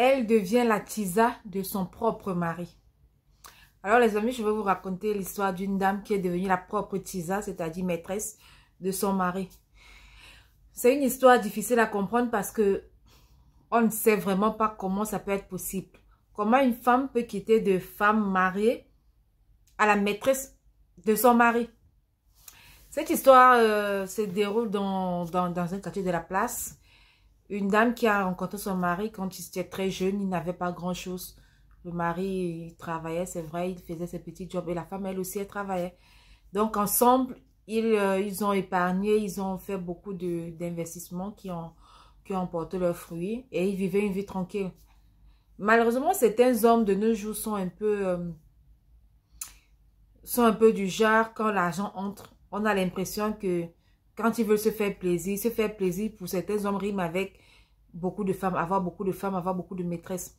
elle devient la tisa de son propre mari. Alors les amis, je vais vous raconter l'histoire d'une dame qui est devenue la propre tisa, c'est-à-dire maîtresse de son mari. C'est une histoire difficile à comprendre parce que on ne sait vraiment pas comment ça peut être possible. Comment une femme peut quitter de femme mariée à la maîtresse de son mari. Cette histoire se déroule dans un quartier de la place. Une dame qui a rencontré son mari quand il était très jeune, il n'avait pas grand-chose. Le mari, il travaillait, c'est vrai, il faisait ses petits jobs. Et la femme, elle aussi, elle travaillait. Donc, ensemble, ils ont épargné, ils ont fait beaucoup d'investissements qui ont porté leurs fruits. Et ils vivaient une vie tranquille. Malheureusement, certains hommes de nos jours sont un peu du genre, quand l'argent entre, on a l'impression que quand ils veulent se faire plaisir pour certains hommes rime avec beaucoup de femmes, avoir beaucoup de maîtresses.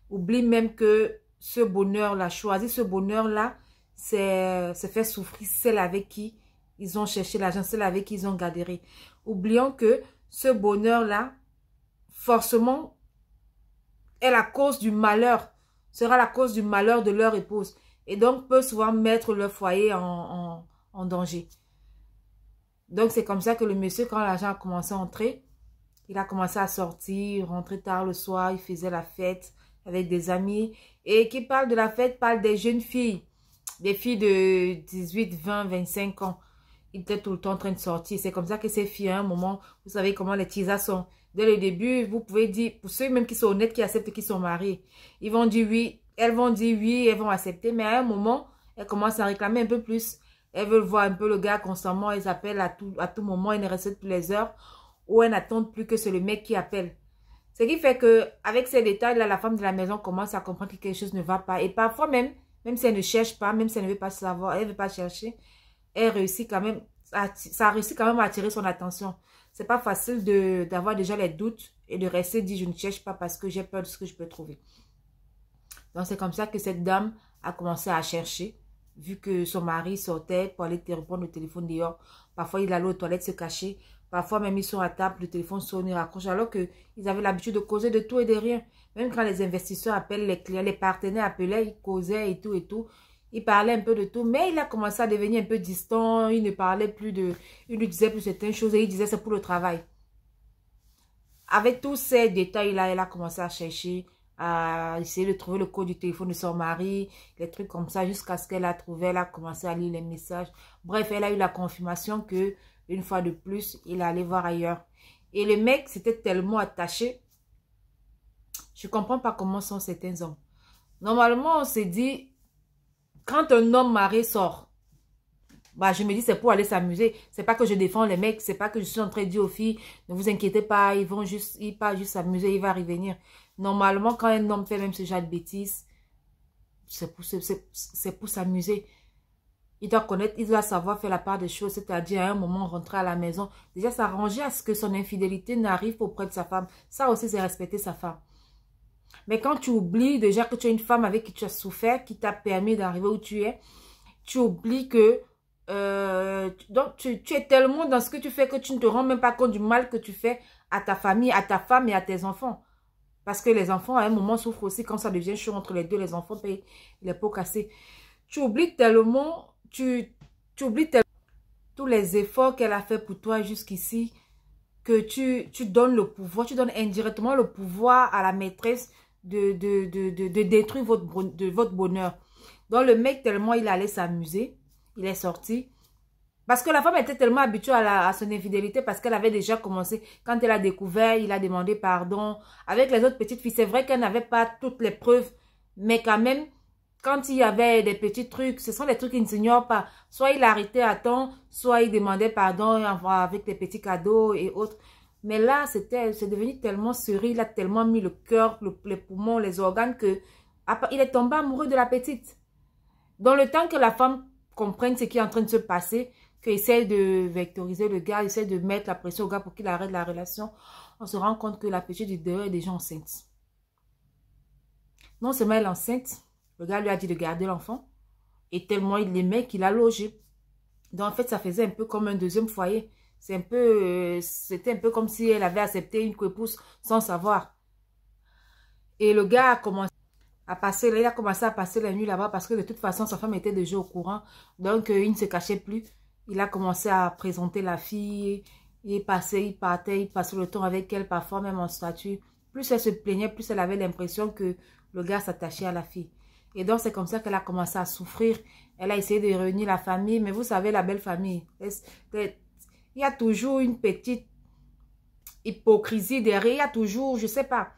Oublie même que ce bonheur-là, choisir ce bonheur-là, c'est faire souffrir celle avec qui ils ont cherché l'argent, celle avec qui ils ont galéré. Oublions que ce bonheur-là, forcément, est la cause du malheur, sera la cause du malheur de leur épouse. Et donc, peut souvent mettre leur foyer en danger. Donc, c'est comme ça que le monsieur, quand l'argent a commencé à entrer, il a commencé à sortir, rentrer tard le soir, il faisait la fête avec des amis. Et qui parle de la fête, parle des jeunes filles, des filles de 18, 20, 25 ans. Il était tout le temps en train de sortir. C'est comme ça que ces filles, à un moment, vous savez comment les tisas sont. Dès le début, vous pouvez dire, pour ceux même qui sont honnêtes, qui acceptent qu'ils sont mariés, ils vont dire oui, elles vont dire oui, elles vont accepter. Mais à un moment, elles commencent à réclamer un peu plus. Elles veulent voir un peu le gars constamment. Elles appellent à tout moment. Elles ne restent plus les heures. Ou elles n'attendent plus que c'est le mec qui appelle. Ce qui fait que avec ces détails-là, la femme de la maison commence à comprendre que quelque chose ne va pas. Et parfois même si elle ne cherche pas, même si elle ne veut pas savoir, elle ne veut pas chercher, elle réussit quand même, ça réussit quand même à attirer son attention. C'est pas facile d'avoir déjà les doutes et de rester dit je ne cherche pas parce que j'ai peur de ce que je peux trouver. Donc c'est comme ça que cette dame a commencé à chercher, vu que son mari sortait pour aller répondre au téléphone dehors. Parfois il allait aux toilettes se cacher. Parfois même ils sont à table, le téléphone sonne, ils raccrochent. Alors qu'ils avaient l'habitude de causer de tout et de rien. Même quand les investisseurs appellent les clients, les partenaires appelaient, ils causaient et tout et tout. Il parlait un peu de tout, mais il a commencé à devenir un peu distant. Il ne parlait plus il ne disait plus certaines choses et il disait c'est pour le travail. Avec tous ces détails-là, elle a commencé à chercher, à essayer de trouver le code du téléphone de son mari, des trucs comme ça, jusqu'à ce qu'elle a trouvé, elle a commencé à lire les messages. Bref, elle a eu la confirmation que, une fois de plus, il allait voir ailleurs. Et le mec s'était tellement attaché. Je ne comprends pas comment sont certains hommes. Normalement, on s'est dit, quand un homme marié sort, bah, je me dis c'est pour aller s'amuser. C'est pas que je défends les mecs, c'est pas que je suis en train de dire aux filles, ne vous inquiétez pas, il part juste s'amuser, il va revenir. Normalement, quand un homme fait même ce genre de bêtises, c'est pour s'amuser. Il doit connaître, il doit savoir faire la part des choses, c'est-à-dire à un moment rentrer à la maison, déjà s'arranger à ce que son infidélité n'arrive pas auprès de sa femme. Ça aussi, c'est respecter sa femme. Mais quand tu oublies déjà que tu as une femme avec qui tu as souffert, qui t'a permis d'arriver où tu es, tu oublies que donc tu es tellement dans ce que tu fais que tu ne te rends même pas compte du mal que tu fais à ta famille, à ta femme et à tes enfants. Parce que les enfants, à un moment, souffrent aussi quand ça devient chaud entre les deux. Les enfants payent les pots cassés. Tu oublies tellement, tu oublies tellement tous les efforts qu'elle a fait pour toi jusqu'ici que tu donnes le pouvoir, tu donnes indirectement le pouvoir à la maîtresse de détruire votre bonheur. Donc le mec, tellement il allait s'amuser, il est sorti. Parce que la femme était tellement habituée à son infidélité parce qu'elle avait déjà commencé. Quand elle a découvert, il a demandé pardon. Avec les autres petites filles, c'est vrai qu'elle n'avait pas toutes les preuves. Mais quand même, quand il y avait des petits trucs, ce sont des trucs qu'il ne s'ignore pas. Soit il arrêtait à temps, soit il demandait pardon avec des petits cadeaux et autres. Mais là, c'est devenu tellement serré, il a tellement mis le cœur, les poumons, les organes que il est tombé amoureux de la petite. Dans le temps que la femme comprenne ce qui est en train de se passer, qu'il essaie de vectoriser le gars, essaie de mettre la pression au gars pour qu'il arrête la relation, on se rend compte que la petite du dehors est déjà enceinte. Non seulement elle est enceinte, le gars lui a dit de garder l'enfant, et tellement il l'aimait qu'il a logé. Donc en fait, ça faisait un peu comme un deuxième foyer. C'était un peu comme si elle avait accepté une coépouse sans savoir. Et le gars a commencé il a commencé à passer la nuit là-bas parce que de toute façon, sa femme était déjà au courant. Donc, il ne se cachait plus. Il a commencé à présenter la fille. Il passait, il partait, il passait le temps avec elle, parfois même en statue. Plus elle se plaignait, plus elle avait l'impression que le gars s'attachait à la fille. Et donc, c'est comme ça qu'elle a commencé à souffrir. Elle a essayé de réunir la famille. Mais vous savez, la belle famille, il y a toujours une petite hypocrisie derrière. Il y a toujours, je ne sais pas.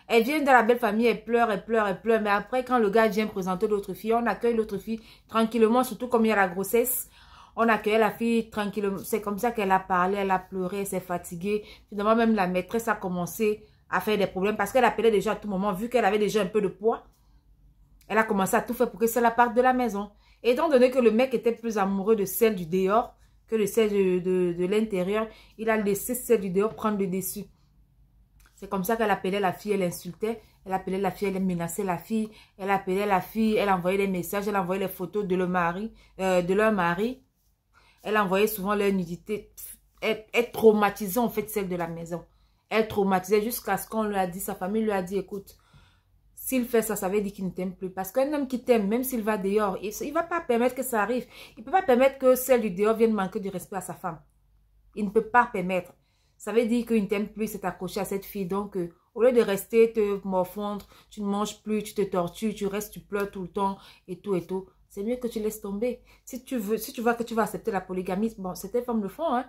Elle vient de la belle famille, elle pleure, elle pleure, elle pleure. Mais après, quand le gars vient présenter l'autre fille, on accueille l'autre fille tranquillement, surtout comme il y a la grossesse. On accueille la fille tranquillement. C'est comme ça qu'elle a parlé, elle a pleuré, elle s'est fatiguée. Finalement, même la maîtresse a commencé à faire des problèmes parce qu'elle appelait déjà à tout moment, vu qu'elle avait déjà un peu de poids. Elle a commencé à tout faire pour que cela parte de la maison. Et étant donné que le mec était plus amoureux de celle du dehors que de celle de l'intérieur, il a laissé celle du dehors prendre le dessus. C'est comme ça qu'elle appelait la fille, elle insultait. Elle appelait la fille, elle menaçait la fille. Elle appelait la fille, elle envoyait des messages, elle envoyait les photos de leur mari. Elle envoyait souvent leur nudité. Elle traumatisait en fait celle de la maison. Elle traumatisait jusqu'à ce qu'on lui a dit, sa famille lui a dit, écoute, s'il fait ça, ça veut dire qu'il ne t'aime plus. Parce qu'un homme qui t'aime, même s'il va dehors, il ne va pas permettre que ça arrive. Il ne peut pas permettre que celle du dehors vienne manquer du respect à sa femme. Il ne peut pas permettre. Ça veut dire qu'il ne t'aime plus, c'est accroché à cette fille. Donc, au lieu de rester te morfondre, tu ne manges plus, tu te tortures, tu restes, tu pleures tout le temps et tout et tout. C'est mieux que tu laisses tomber. Si tu vois que tu vas accepter la polygamie, bon, certaines femmes le font, hein.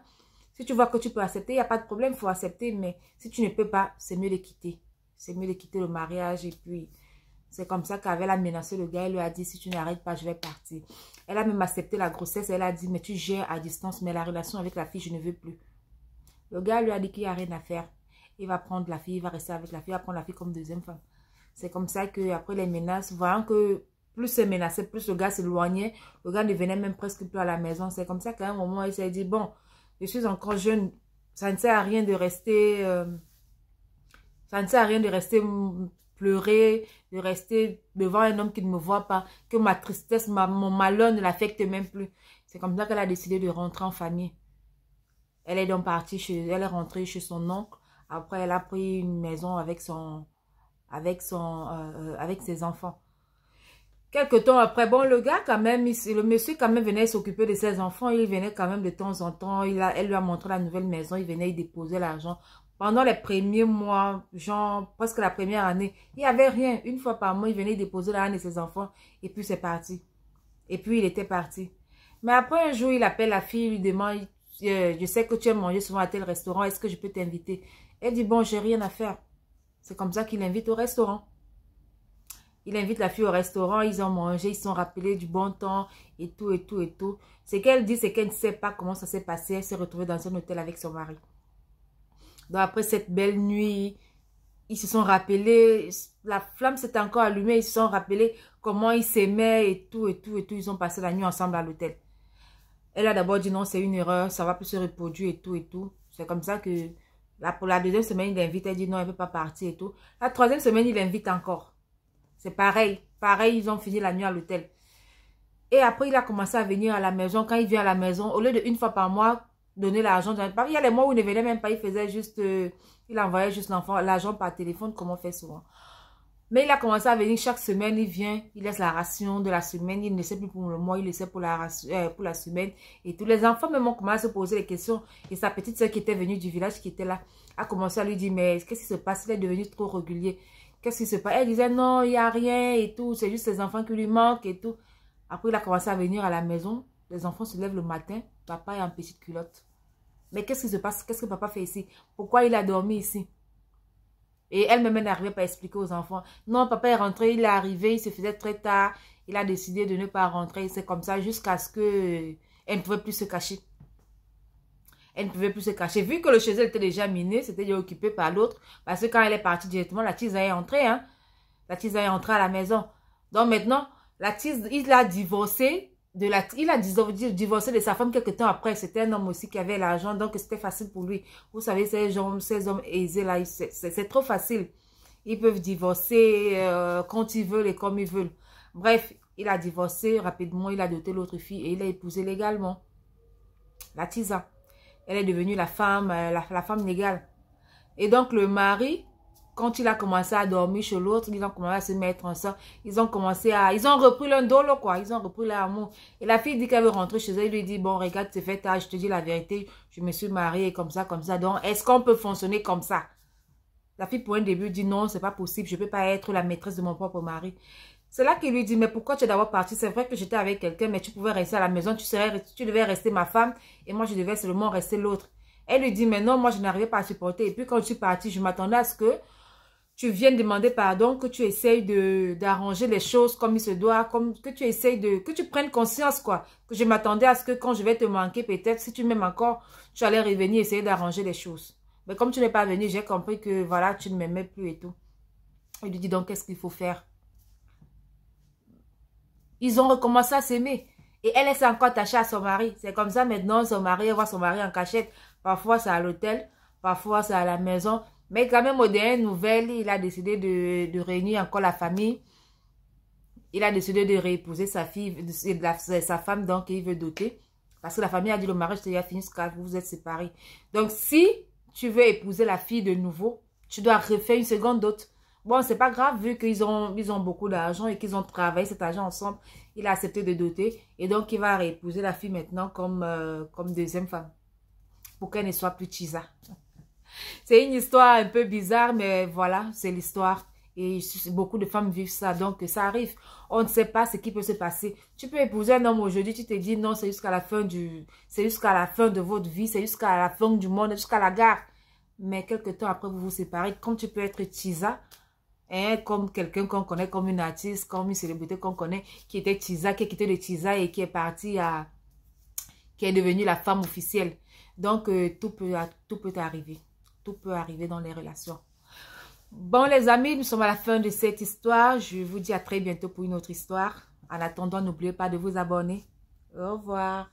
Si tu vois que tu peux accepter, il n'y a pas de problème, il faut accepter. Mais si tu ne peux pas, c'est mieux de quitter. C'est mieux de quitter le mariage. Et puis, c'est comme ça qu'elle a menacé le gars. Elle lui a dit, si tu n'arrêtes pas, je vais partir. Elle a même accepté la grossesse. Elle a dit, mais tu gères à distance, mais la relation avec la fille, je ne veux plus. Le gars lui a dit qu'il n'y a rien à faire. Il va prendre la fille, il va rester avec la fille, il va prendre la fille comme deuxième femme. C'est comme ça qu'après les menaces, voyant que plus c'est menacé, plus le gars s'éloignait, le gars ne venait même presque plus à la maison. C'est comme ça qu'à un moment, il s'est dit, bon, je suis encore jeune, ça ne sert à rien de rester, pleurer, de rester devant un homme qui ne me voit pas, que ma tristesse, mon malheur ne l'affecte même plus. C'est comme ça qu'elle a décidé de rentrer en famille. Elle est donc partie elle est rentrée chez son oncle. Après, elle a pris une maison avec ses enfants. Quelque temps après, bon, le gars quand même, le monsieur quand même venait s'occuper de ses enfants. Il venait quand même de temps en temps. Elle lui a montré la nouvelle maison. Il venait y déposer l'argent. Pendant les premiers mois, genre presque la première année, il n'y avait rien. Une fois par mois, il venait y déposer l'argent de ses enfants. Et puis c'est parti. Et puis il était parti. Mais après un jour, il appelle la fille, il lui demande, je sais que tu aimes manger souvent à tel restaurant, est-ce que je peux t'inviter? Elle dit, bon, j'ai rien à faire. C'est comme ça qu'il l'invite au restaurant. Il invite la fille au restaurant, ils ont mangé, ils se sont rappelés du bon temps et tout et tout et tout. Ce qu'elle dit, c'est qu'elle ne sait pas comment ça s'est passé. Elle s'est retrouvée dans un hôtel avec son mari. Donc après cette belle nuit, ils se sont rappelés, la flamme s'est encore allumée, ils se sont rappelés comment ils s'aimaient et tout et tout et tout. Ils ont passé la nuit ensemble à l'hôtel. Elle a d'abord dit non, c'est une erreur, ça va plus se reproduire et tout et tout. C'est comme ça que pour la deuxième semaine, il l'invite, elle dit non, elle ne peut pas partir et tout. La troisième semaine, il l'invite encore. C'est pareil. Pareil, ils ont fini la nuit à l'hôtel. Et après, il a commencé à venir à la maison. Quand il vient à la maison, au lieu de une fois par mois, donner l'argent. Il y a les mois où il ne venait même pas. Il faisait juste, il envoyait juste l'argent par téléphone, comme on fait souvent. Mais il a commencé à venir chaque semaine. Il vient, il laisse la ration de la semaine. Il ne sait plus pour le mois, il laissait pour la semaine. Et tous les enfants même ont commencé à se poser des questions. Et sa petite soeur qui était venue du village, qui était là, a commencé à lui dire, mais qu'est-ce qui se passe? Il est devenu trop régulier. Qu'est-ce qui se passe? Elle disait, non, il n'y a rien et tout. C'est juste ses enfants qui lui manquent et tout. Après, il a commencé à venir à la maison. Les enfants se lèvent le matin. Papa est en petite culotte. Mais qu'est-ce qui se passe? Qu'est-ce que papa fait ici? Pourquoi il a dormi ici? Et elle-même n'arrivait pas à expliquer aux enfants. Non, papa est rentré, il est arrivé, il se faisait très tard. Il a décidé de ne pas rentrer. C'est comme ça jusqu'à ce que elle ne pouvait plus se cacher. Elle ne pouvait plus se cacher. Vu que le chez elle était déjà miné, c'était déjà occupé par l'autre. Parce que quand elle est partie directement, la tise est entrée. Hein? La tise est entrée à la maison. Donc maintenant, la tise, il a divorcé. Il a divorcé de sa femme quelques temps après. C'était un homme aussi qui avait l'argent. Donc c'était facile pour lui. Vous savez, ces hommes aisés là, c'est trop facile. Ils peuvent divorcer quand ils veulent et comme ils veulent. Bref, il a divorcé rapidement. Il a doté l'autre fille et il a épousé légalement. La tisa. Elle est devenue la femme légale. Et donc, le mari quand il a commencé à dormir chez l'autre, ils ont commencé à se mettre ensemble. Ils ont repris l'un de l'autre, quoi. Ils ont repris l'amour. Et la fille dit qu'elle veut rentrer chez elle. Il lui dit, bon, regarde, c'est fait tard, je te dis la vérité. Je me suis mariée comme ça, comme ça. Donc, est-ce qu'on peut fonctionner comme ça? La fille, pour un début, dit non, c'est pas possible. Je peux pas être la maîtresse de mon propre mari. C'est là qu'il lui dit, mais pourquoi tu es d'abord parti? C'est vrai que j'étais avec quelqu'un, mais tu pouvais rester à la maison. Tu devais rester ma femme. Et moi, je devais seulement rester l'autre. Elle lui dit, mais non, moi, je n'arrivais pas à supporter. Et puis, quand je suis partie, je m'attendais à ce que tu viennes demander pardon, que tu essayes d'arranger les choses comme il se doit, que tu essayes que tu prennes conscience, quoi. Que je m'attendais à ce que quand je vais te manquer, peut-être, si tu m'aimes encore, tu allais revenir essayer d'arranger les choses. Mais comme tu n'es pas venu, j'ai compris que, voilà, tu ne m'aimais plus et tout. Il lui dit donc, qu'est-ce qu'il faut faire? Ils ont recommencé à s'aimer. Et elle s'est encore attachée à son mari. C'est comme ça maintenant, son mari, elle voit son mari en cachette. Parfois, c'est à l'hôtel, parfois, c'est à la maison. Mais quand même, aux dernières nouvelles, il a décidé de réunir encore la famille. Il a décidé de réépouser sa fille, sa femme, donc il veut doter. Parce que la famille a dit, le mariage c'est fini quand vous vous êtes séparés. Donc, si tu veux épouser la fille de nouveau, tu dois refaire une seconde dot. Bon, c'est pas grave, vu qu'ils ont beaucoup d'argent et qu'ils ont travaillé cet argent ensemble. Il a accepté de doter. Et donc, il va réépouser la fille maintenant comme deuxième femme. Pour qu'elle ne soit plus Chisa. C'est une histoire un peu bizarre, mais voilà, c'est l'histoire. Et beaucoup de femmes vivent ça, donc ça arrive. On ne sait pas ce qui peut se passer. Tu peux épouser un homme aujourd'hui, tu te dis non, c'est jusqu'à la fin de votre vie, c'est jusqu'à la fin du monde, jusqu'à la gare. Mais quelques temps après, vous vous séparez. Comme tu peux être Chisa, hein, comme quelqu'un qu'on connaît, comme une artiste, comme une célébrité qu'on connaît, qui était Chisa, qui a quitté le Chisa et qui est partie qui est devenue la femme officielle. Donc, tout peut arriver. Tout peut arriver dans les relations. Bon, les amis, nous sommes à la fin de cette histoire. Je vous dis à très bientôt pour une autre histoire. En attendant, n'oubliez pas de vous abonner. Au revoir.